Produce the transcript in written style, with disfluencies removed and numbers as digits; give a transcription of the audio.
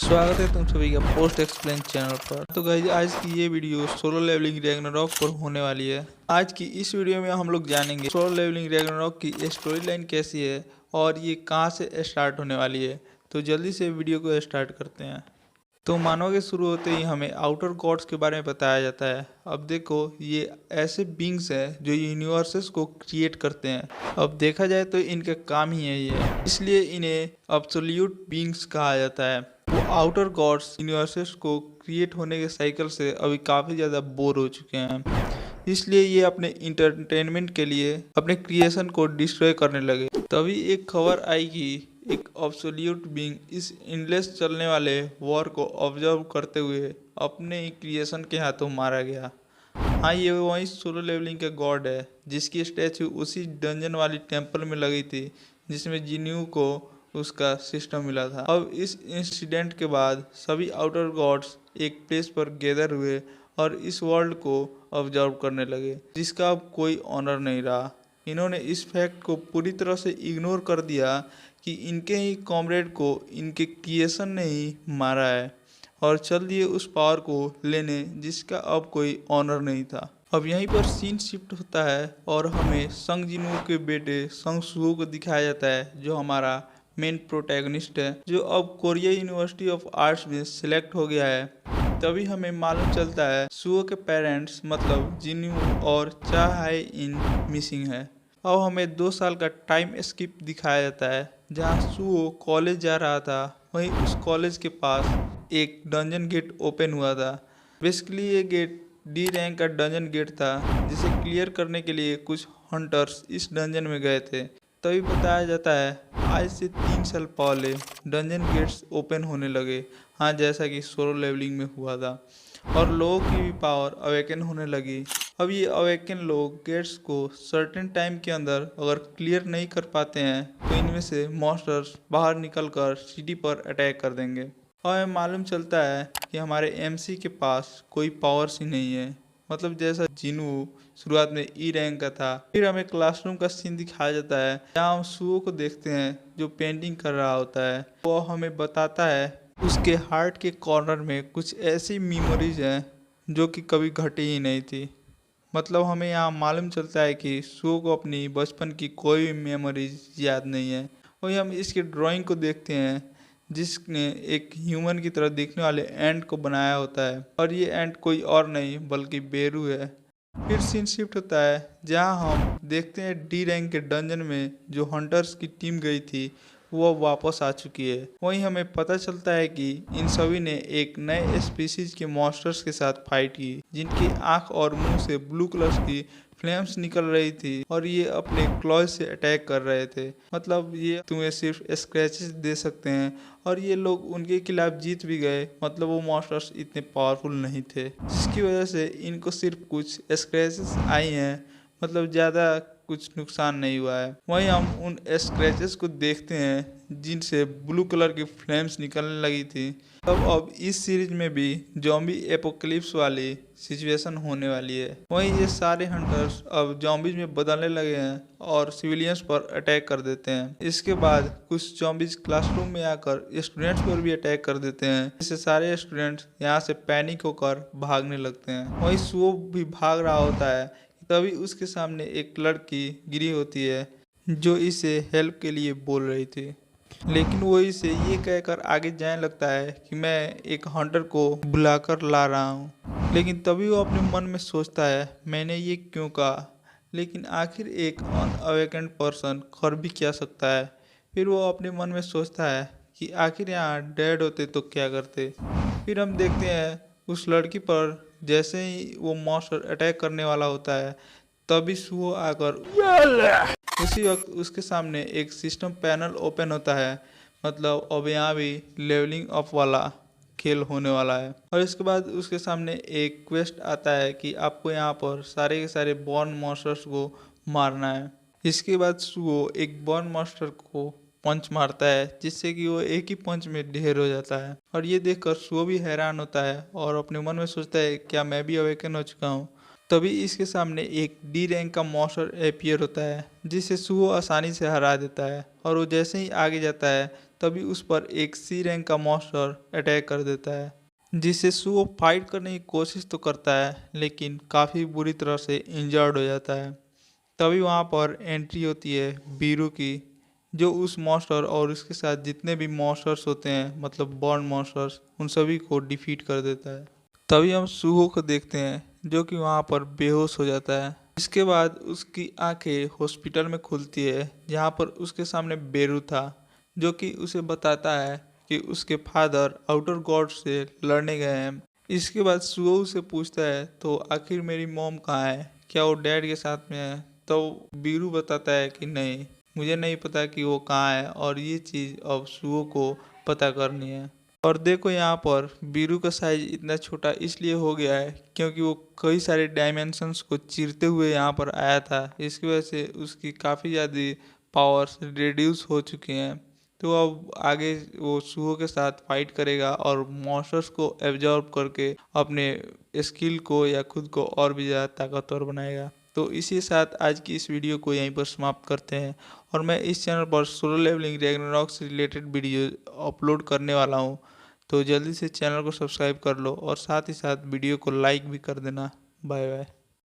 स्वागत है तुम सभी का पोस्ट एक्सप्लेन चैनल पर। तो गाइज आज की ये वीडियो सोलो लेवलिंग रैग्नारॉक पर होने वाली है। आज की इस वीडियो में हम लोग जानेंगे सोलो लेवलिंग रैग्नारॉक की स्टोरी लाइन कैसी है और ये कहाँ से स्टार्ट होने वाली है। तो जल्दी से वीडियो को स्टार्ट करते हैं। तो मानव के शुरू होते ही हमें आउटर गॉड्स के बारे में बताया जाता है। अब देखो ये ऐसे बींग्स हैं जो यूनिवर्सेस को क्रिएट करते हैं। अब देखा जाए तो इनका काम ही है ये, इसलिए इन्हें अब्सोल्यूट बींग्स कहा जाता है। वो आउटर गॉड्स यूनिवर्सेस को क्रिएट होने के साइकिल से अभी काफ़ी ज़्यादा बोर हो चुके हैं, इसलिए ये अपने इंटरटेनमेंट के लिए अपने क्रिएशन को डिस्ट्रॉय करने लगे। तभी एक खबर आई कि एक अब्सोल्यूट बीइंग इस एंडलेस चलने वाले वॉर को ऑब्जर्व करते हुए अपने ही क्रिएशन के हाथों मारा गया। हाँ, ये वही सोलो लेवलिंग का गॉड है जिसकी स्टैचू उसी डंजन वाली टेम्पल में लगी थी जिसमें जिन्यू को उसका सिस्टम मिला था। अब इस इंसिडेंट के बाद सभी आउटर गॉड्स एक प्लेस पर गैदर हुए और इस वर्ल्ड को ऑब्जर्व करने लगे जिसका अब कोई ऑनर नहीं रहा। इन्होंने इस फैक्ट को पूरी तरह से इग्नोर कर दिया कि इनके ही कॉमरेड को इनके क्रिएशन ने ही मारा है और चल दिए उस पावर को लेने जिसका अब कोई ऑनर नहीं था। अब यहीं पर सीन शिफ्ट होता है और हमें संग जिनवू के बेटे संग सुहो को दिखाया जाता है जो हमारा मेन प्रोटैगनिस्ट है, जो अब कोरिया यूनिवर्सिटी ऑफ आर्ट्स में सिलेक्ट हो गया है। तभी हमें मालूम चलता है सुहो के पेरेंट्स मतलब जिनवू और चा हाई इन मिसिंग है। अब हमें 2 साल का टाइम स्किप दिखाया जाता है जहाँ सुहो कॉलेज जा रहा था। वहीं उस कॉलेज के पास एक डंजन गेट ओपन हुआ था। बेसिकली ये गेट डी रैंक का डंजन गेट था जिसे क्लियर करने के लिए कुछ हंटर्स इस डंजन में गए थे। तभी बताया जाता है आज से 3 साल पहले डंजन गेट्स ओपन होने लगे। हाँ, जैसा कि सोलो लेवलिंग में हुआ था और लोगों की भी पावर अवेकन होने लगी। अब ये अवेकन लोग गेट्स को सर्टेन टाइम के अंदर अगर क्लियर नहीं कर पाते हैं तो इनमें से मॉन्स्टर्स बाहर निकलकर सिटी पर अटैक कर देंगे। और हमें मालूम चलता है कि हमारे एमसी के पास कोई पावर्स ही नहीं है, मतलब जैसा जिनवू शुरुआत में ई रैंक का था। फिर हमें क्लासरूम का सीन दिखाया जाता है जहाँ हम सुहो को देखते हैं जो पेंटिंग कर रहा होता है। वो हमें बताता है उसके हार्ट के कॉर्नर में कुछ ऐसी मेमोरीज हैं जो कि कभी घटी ही नहीं थी। मतलब हमें यहाँ मालूम चलता है कि सुहो को अपनी बचपन की कोई भी मेमोरीज याद नहीं है। वही हम इसकी ड्राइंग को देखते हैं जिसने एक ह्यूमन की तरह दिखने वाले एंट को बनाया होता है और ये एंट कोई और नहीं बल्कि बेरू है। फिर सीन शिफ्ट होता है जहाँ हम देखते हैं डी रैंक के डंजन में जो हंटर्स की टीम गई थी वो वापस आ चुकी है। वहीं हमें पता चलता है कि इन सभी ने एक नए स्पीसीज के मॉन्स्टर्स के साथ फाइट की जिनकी आंख और मुंह से ब्लू कलर की फ्लेम्स निकल रही थी और ये अपने क्लॉज से अटैक कर रहे थे। मतलब ये तुम्हें सिर्फ स्क्रैचेस दे सकते हैं और ये लोग उनके खिलाफ जीत भी गए। मतलब वो मॉन्स्टर्स इतने पावरफुल नहीं थे जिसकी वजह से इनको सिर्फ कुछ स्क्रैचेस आई हैं, मतलब ज़्यादा कुछ नुकसान नहीं हुआ है। वहीं हम उन स्क्रैचेस को देखते हैं जिनसे ब्लू कलर की फ्लेम्स निकलने लगी थी। अब इस सीरीज में भी जॉम्बी एपोकलिप्स वाली सिचुएशन होने वाली है। वहीं ये सारे हंटर्स अब जॉम्बीज में बदलने लगे हैं और सिविलियंस पर अटैक कर देते हैं। इसके बाद कुछ जॉम्बीज क्लासरूम में आकर स्टूडेंट्स पर भी अटैक कर देते हैं जिससे सारे स्टूडेंट्स यहाँ से पैनिक होकर भागने लगते हैं। वहीं सुओ भी भाग रहा होता है, तभी उसके सामने एक लड़की गिरी होती है जो इसे हेल्प के लिए बोल रही थी, लेकिन वो इसे ये कहकर आगे जाने लगता है कि मैं एक हंटर को बुलाकर ला रहा हूँ। लेकिन तभी वो अपने मन में सोचता है मैंने ये क्यों कहा, लेकिन आखिर एक अनअवेकेंड पर्सन कर भी क्या सकता है। फिर वो अपने मन में सोचता है कि आखिर यहाँ डेड होते तो क्या करते। फिर हम देखते हैं उस लड़की पर जैसे ही वो मॉन्स्टर अटैक करने वाला होता है तभी सुहो आकर उसी वक्त उसके सामने एक सिस्टम पैनल ओपन होता है। मतलब अब यहाँ भी लेवलिंग अप वाला खेल होने वाला है और इसके बाद उसके सामने एक क्वेस्ट आता है कि आपको यहाँ पर सारे के सारे बॉर्न मॉन्स्टर्स को मारना है। इसके बाद सुहो एक बॉर्न मॉन्स्टर को पंच मारता है जिससे कि वो एक ही पंच में ढेर हो जाता है और ये देखकर सुहो भी हैरान होता है और अपने मन में सोचता है क्या मैं भी अवेकन हो चुका हूँ। तभी इसके सामने एक डी रैंक का मॉन्स्टर अपीयर होता है जिसे सुहो आसानी से हरा देता है और वो जैसे ही आगे जाता है तभी उस पर एक सी रैंक का मॉन्स्टर अटैक कर देता है, जिससे सुओ फाइट करने की कोशिश तो करता है लेकिन काफ़ी बुरी तरह से इंजर्ड हो जाता है। तभी वहाँ पर एंट्री होती है बीरू की, जो उस मॉन्स्टर और उसके साथ जितने भी मॉन्स्टर्स होते हैं मतलब बॉर्न मॉन्स्टर्स, उन सभी को डिफीट कर देता है। तभी हम सुहो को देखते हैं जो कि वहाँ पर बेहोश हो जाता है। इसके बाद उसकी आंखें हॉस्पिटल में खुलती है जहाँ पर उसके सामने बेरू था, जो कि उसे बताता है कि उसके फादर आउटर गॉड से लड़ने गए हैं। इसके बाद सुहो से पूछता है तो आखिर मेरी मॉम कहाँ है, क्या वो डैड के साथ में है? तो बीरू बताता है कि नहीं, मुझे नहीं पता कि वो कहाँ है और ये चीज़ अब सुहो को पता करनी है। और देखो यहाँ पर बीरू का साइज इतना छोटा इसलिए हो गया है क्योंकि वो कई सारे डायमेंशंस को चीरते हुए यहाँ पर आया था। इसकी वजह से उसकी काफ़ी ज़्यादा पावर्स रिड्यूस हो चुकी हैं। तो अब आगे वो सुहो के साथ फाइट करेगा और मॉन्स्टर्स को एब्जॉर्ब करके अपने स्किल को या खुद को और भी ज़्यादा ताकतवर बनाएगा। तो इसी साथ आज की इस वीडियो को यहीं पर समाप्त करते हैं और मैं इस चैनल पर सोलो लेवलिंग रैग्नारॉक से रिलेटेड वीडियो अपलोड करने वाला हूँ। तो जल्दी से चैनल को सब्सक्राइब कर लो और साथ ही साथ वीडियो को लाइक भी कर देना। Bye bye.